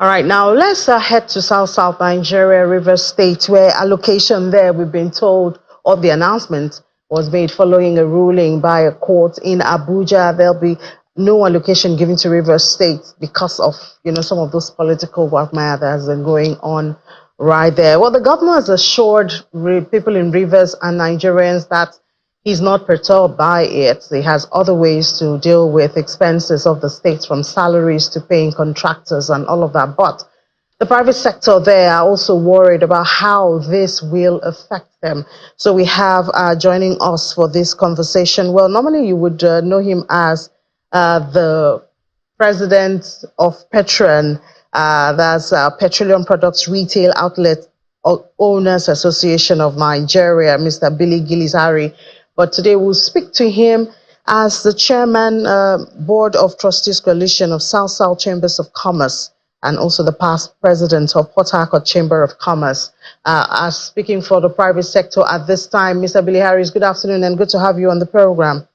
All right, now let's head to South Nigeria, Rivers State, where allocation there, we've been told, or the announcement was made following a ruling by a court in Abuja. There'll be no allocation given to Rivers State because of, some of those political quagmire that has been going on right there. Well, the governor has assured people in Rivers and Nigerians that he's not perturbed by it. He has other ways to deal with expenses of the state, from salaries to paying contractors and all of that. But the private sector there are also worried about how this will affect them. So we have joining us for this conversation. Well, normally you would know him as the president of Petron, that's Petroleum Products Retail Outlet Owners Association of Nigeria, Mr. Billy Gillis-Harry. But today we'll speak to him as the chairman, Board of Trustees Coalition of South Chambers of Commerce, and also the past president of Port Harcourt Chamber of Commerce. As speaking for the private sector at this time, Mr. Billy Harris, good afternoon and good to have you on the program.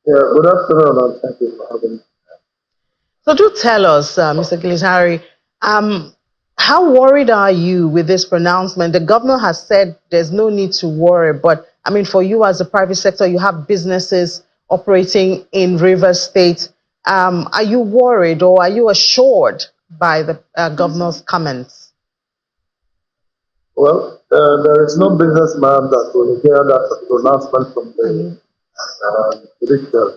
Yeah, good afternoon and thank you for having me. So do tell us, Mr. Gillis-Harry, how worried are you with this pronouncement? The governor has said there's no need to worry, but I mean, for you as a private sector, you have businesses operating in Rivers State. Are you worried or are you assured by the governor's comments? Well, there is no businessman that will hear that pronouncement from the judiciary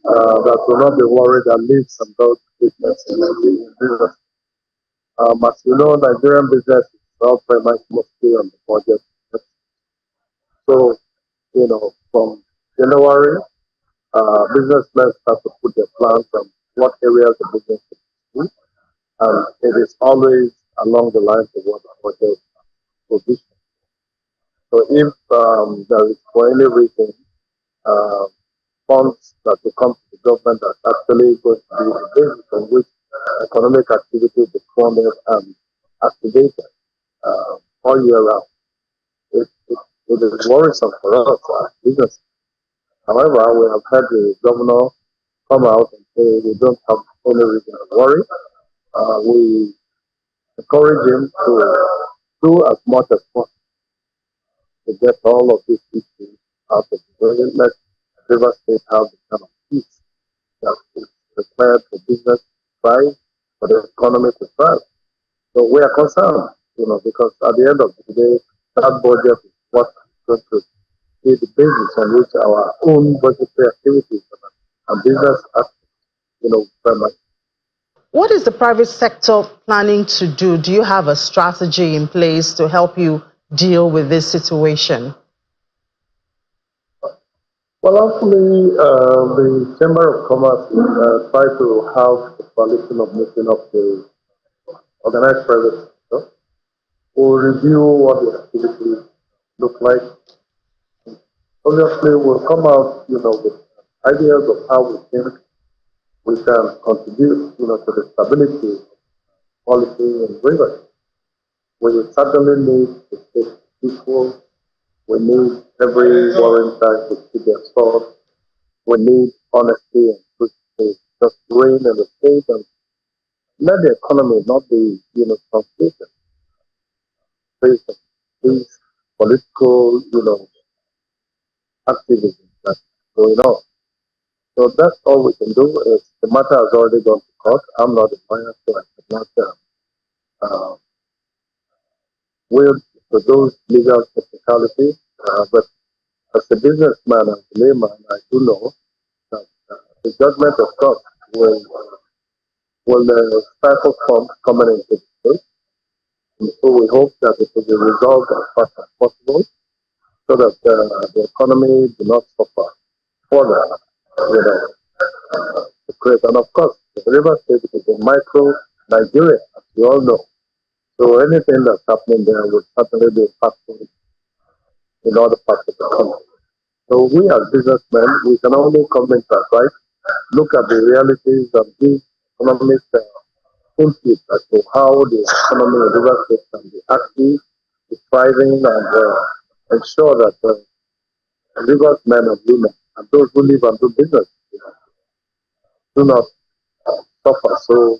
that will not be worried and leave some those business in business. As you know, Nigerian business is all pretty much mostly on the budget. So, from January, businessmen start to put their plans on what areas the business is in, and it is always along the lines of what the budget position. So if there is for any reason funds that will come to the government that actually going to be the basis on which economic activity is funded and activated all year round, it is worrisome for us as business. However, we have had the governor come out and say we don't have any reason to worry. We encourage him to do as much as possible to get all of these issues out of the way. Let Rivers State have the kind of peace that is required for business to thrive, for the economy to thrive. So we are concerned, because at the end of the day, that budget is what is going to be the basis on which our own budgetary activities and business very much. What is the private sector planning to do? Do you have a strategy in place to help you deal with this situation? Well, actually, the Chamber of Commerce try to have a coalition of making up the organized private sector. We'll review what the activities look like. Obviously, we'll come out, with ideas of how we think we can contribute, to the stability of policy in Rivers. We will certainly need to take people. We need every warrant type to be assured. We need honesty and truth to just reign in the state and let the economy not be, translated based on these political, activism that's going on. So that's all we can do. The matter has already gone to court. I'm not a lawyer, so I cannot wield to those legal technicalities. But as a businessman and a layman, I do know that the judgment of court will stifle funds coming into the state. And so we hope that it will be resolved as fast as possible so that the economy do not suffer further, to create. And of course, the River State is a micro Nigeria, as you all know. So anything that's happening there will certainly be impactful in other parts of the country. So we as businessmen, we can only comment that, right? Look at the realities of these economic input as to how the economy of River State can be active, be thriving, and ensure that Rivers men and women and those who live and do business do not suffer so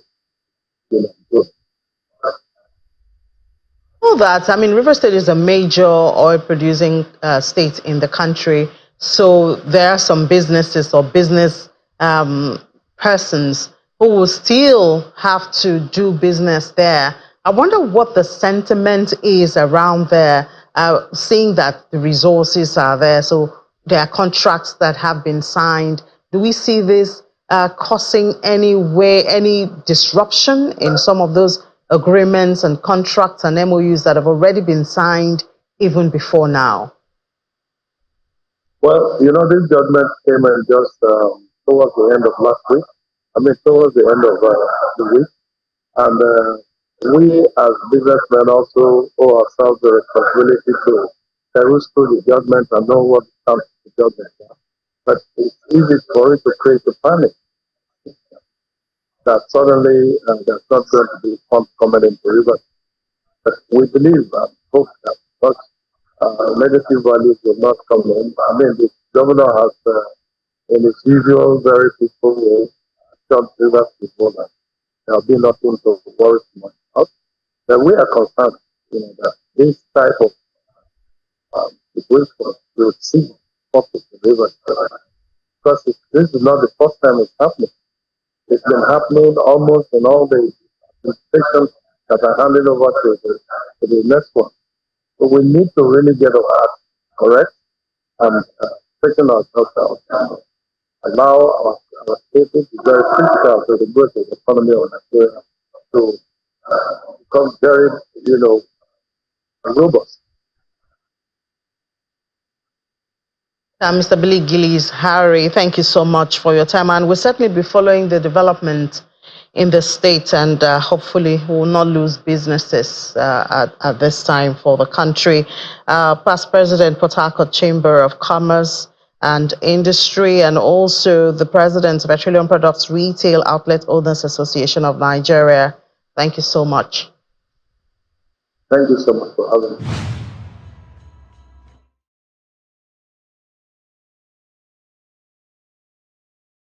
know that, I mean, River State is a major oil producing state in the country. So there are some businesses or business persons who will still have to do business there. I wonder what the sentiment is around there, seeing that the resources are there. So there are contracts that have been signed. Do we see this causing any disruption in some of those agreements and contracts and MOUs that have already been signed even before now? Well, this judgment came in just towards the end of last week. I mean, towards the end of the week. And we as businessmen also owe ourselves the responsibility to peruse through the judgment and know what comes to the judgment. But it's easy for it to create a panic that suddenly there's not going to be funds coming into River. But we believe and hope that such negative values will not come in. I mean, the governor has, in his usual very peaceful way, shot Rivers before that. There will be nothing to worry too much about. But we are concerned, that this type of situation will see focus in Rivers. Because this is not the first time it's happening. It's been happening almost in all the stations that are handing over to the next one. So we need to really get our act correct and straighten ourselves out. Allow our state to be very critical to the growth of the economy of Nigeria to become very, robust. Mr. Billy Gillies Harry, thank you so much for your time. And we'll certainly be following the development in the state, and hopefully we will not lose businesses at this time for the country. Past President, Port Harcourt Chamber of Commerce and Industry, and also the President of Petroleum Products Retail Outlet Owners Association of Nigeria. Thank you so much. Thank you so much for having me.